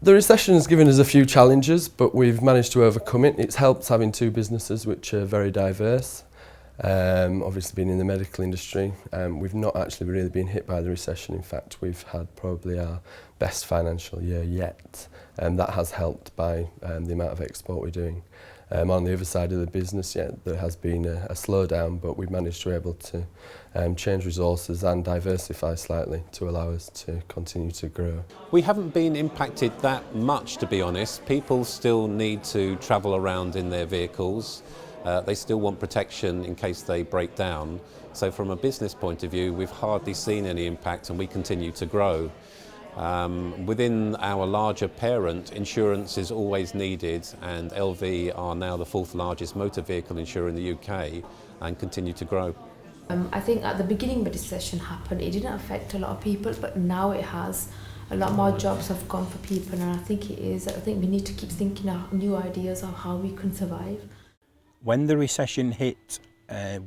The recession has given us a few challenges, but we've managed to overcome it. It's helped having two businesses which are very diverse. Obviously being in the medical industry, we've not actually really been hit by the recession. In fact, we've had probably our best financial year yet, and that has helped by the amount of export we're doing. On the other side of the business, yeah, there has been a slowdown, but we've managed to be able to change resources and diversify slightly to allow us to continue to grow. We haven't been impacted that much, to be honest. People still need to travel around in their vehicles. They still want protection in case they break down. So from a business point of view, we've hardly seen any impact and we continue to grow. Within our larger parent, insurance is always needed, and LV are now the fourth largest motor vehicle insurer in the UK and continue to grow. I think at the beginning when the recession happened, it didn't affect a lot of people, but now it has. A lot more jobs have gone for people, and I think we need to keep thinking of new ideas of how we can survive. When the recession hit,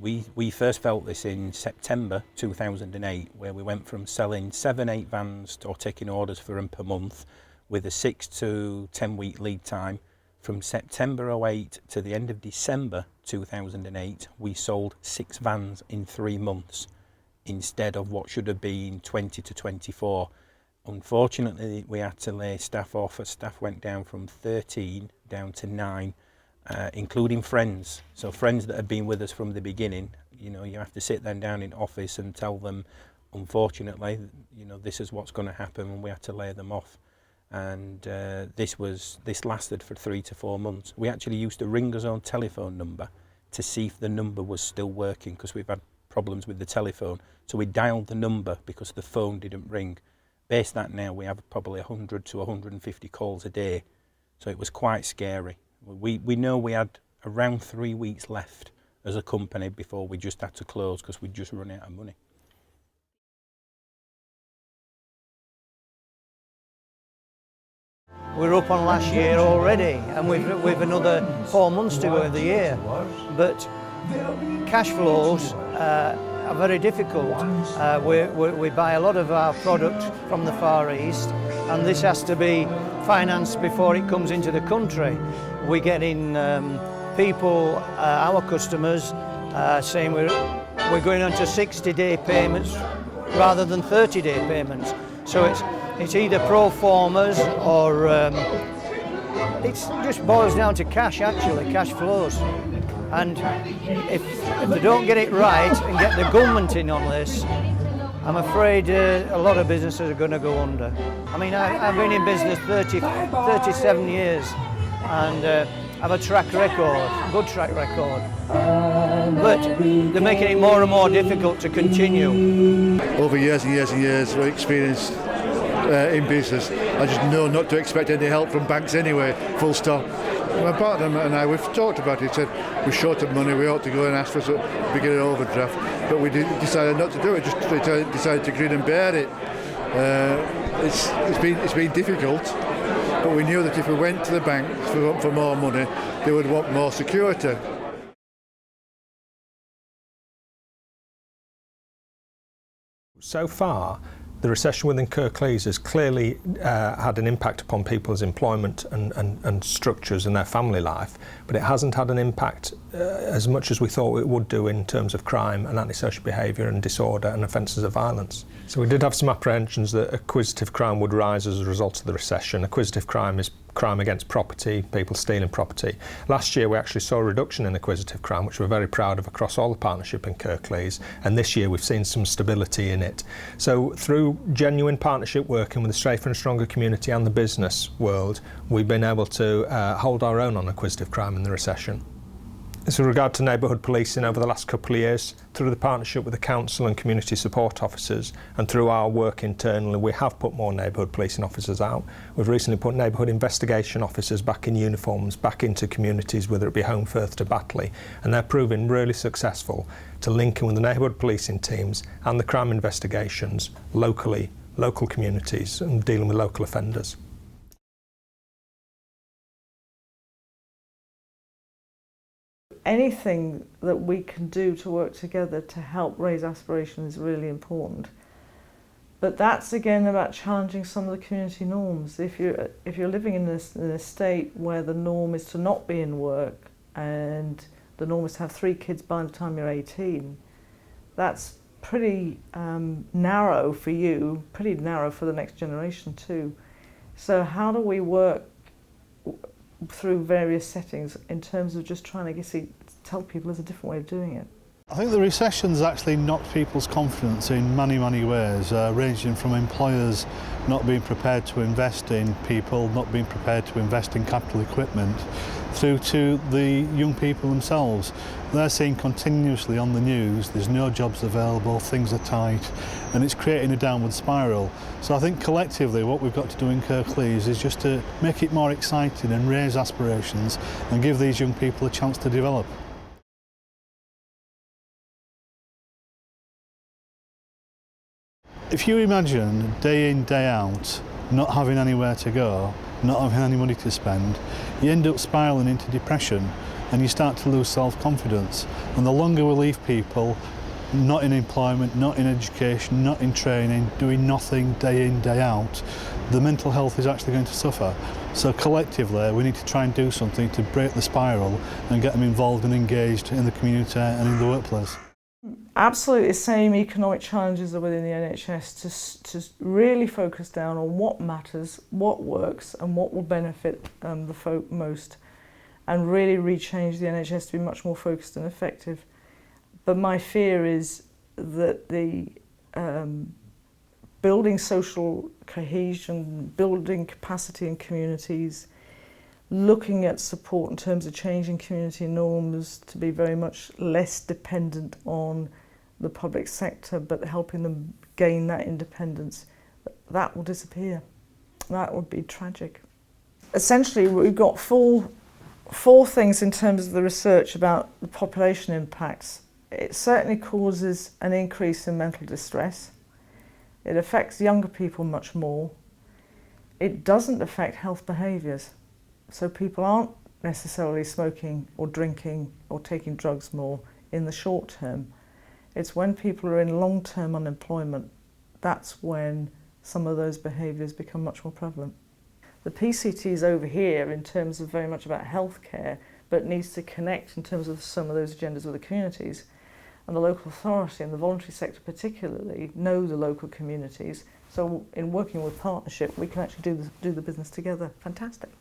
we first felt this in September 2008, where we went from selling 7-8 vans or taking orders for them per month with a 6 to 10 week lead time. From September 08 to the end of December 2008, we sold 6 vans in 3 months instead of what should have been 20 to 24. Unfortunately, we had to lay staff off. Staff went down from 13 down to 9. Including friends. So friends that have been with us from the beginning, you have to sit them down in office and tell them, unfortunately, this is what's going to happen, and we had to lay them off. And this lasted for 3 to 4 months. We actually used to ring our own telephone number to see if the number was still working, because we've had problems with the telephone. So we dialed the number because the phone didn't ring. Based on that now, we have probably 100 to 150 calls a day. So it was quite scary. We know we had around 3 weeks left as a company before we just had to close because we'd just run out of money. We're up on last year already, and we've another 4 months to go of the year. But cash flows are very difficult. We buy a lot of our product from the Far East, and this has to be financed before it comes into the country. We're getting people, our customers, saying we're going on to 60-day payments rather than 30-day payments. So it's either pro formas or it just boils down to cash, actually, cash flows. And if they don't get it right and get the government in on this, I'm afraid a lot of businesses are going to go under. I mean, I've been in business 37 years and have a track record, good track record. But they're making it more and more difficult to continue. Over years and years and years of experience in business, I just know not to expect any help from banks anyway, full stop. My partner and I, we've talked about it, said we're short of money, we ought to go and ask for a bigger overdraft, but we decided not to do it, just decided to grin and bear it. It's been difficult, but we knew that if we went to the bank for more money, they would want more security. So far, the recession within Kirklees has clearly had an impact upon people's employment and structures in their family life, but it hasn't had an impact as much as we thought it would do in terms of crime and antisocial behaviour and disorder and offences of violence. So we did have some apprehensions that acquisitive crime would rise as a result of the recession. Acquisitive crime is crime against property, people stealing property. Last year we actually saw a reduction in acquisitive crime, which we're very proud of across all the partnership in Kirklees, and this year we've seen some stability in it. So through genuine partnership working with the Safer and Stronger community and the business world, we've been able to hold our own on acquisitive crime in the recession. As with regard to neighbourhood policing over the last couple of years, through the partnership with the council and community support officers and through our work internally, we have put more neighbourhood policing officers out. We've recently put neighbourhood investigation officers back in uniforms, back into communities, whether it be Holmfirth to Batley, and they're proving really successful to link in with the neighbourhood policing teams and the crime investigations locally, local communities, and dealing with local offenders. Anything that we can do to work together to help raise aspiration is really important. But that's again about challenging some of the community norms. If you're living in an estate where the norm is to not be in work and the norm is to have 3 kids by the time you're 18, that's pretty narrow for you, pretty narrow for the next generation too. So how do we work through various settings in terms of just trying to tell people there's a different way of doing it? I think the recession's actually knocked people's confidence in many ways, ranging from employers not being prepared to invest in people, not being prepared to invest in capital equipment, through to the young people themselves. They're seeing continuously on the news there's no jobs available, things are tight, and it's creating a downward spiral. So I think collectively what we've got to do in Kirklees is just to make it more exciting and raise aspirations and give these young people a chance to develop. If you imagine day in, day out, not having anywhere to go, not having any money to spend, you end up spiralling into depression and you start to lose self-confidence. And the longer we leave people not in employment, not in education, not in training, doing nothing day in, day out, the mental health is actually going to suffer. So collectively we need to try and do something to break the spiral and get them involved and engaged in the community and in the workplace. Absolutely the same economic challenges are within the NHS to really focus down on what matters, what works and what will benefit the folk most, and really rechange the NHS to be much more focused and effective. But my fear is that the building social cohesion, building capacity in communities, looking at support in terms of changing community norms to be very much less dependent on the public sector, but helping them gain that independence, that will disappear. That would be tragic. Essentially, we've got four things in terms of the research about the population impacts. It certainly causes an increase in mental distress. It affects younger people much more. It doesn't affect health behaviours. So people aren't necessarily smoking or drinking or taking drugs more in the short term. It's when people are in long-term unemployment, that's when some of those behaviours become much more prevalent. The PCT is over here in terms of very much about healthcare, but needs to connect in terms of some of those agendas with the communities. And the local authority and the voluntary sector particularly know the local communities. So in working with partnership, we can actually do the business together. Fantastic.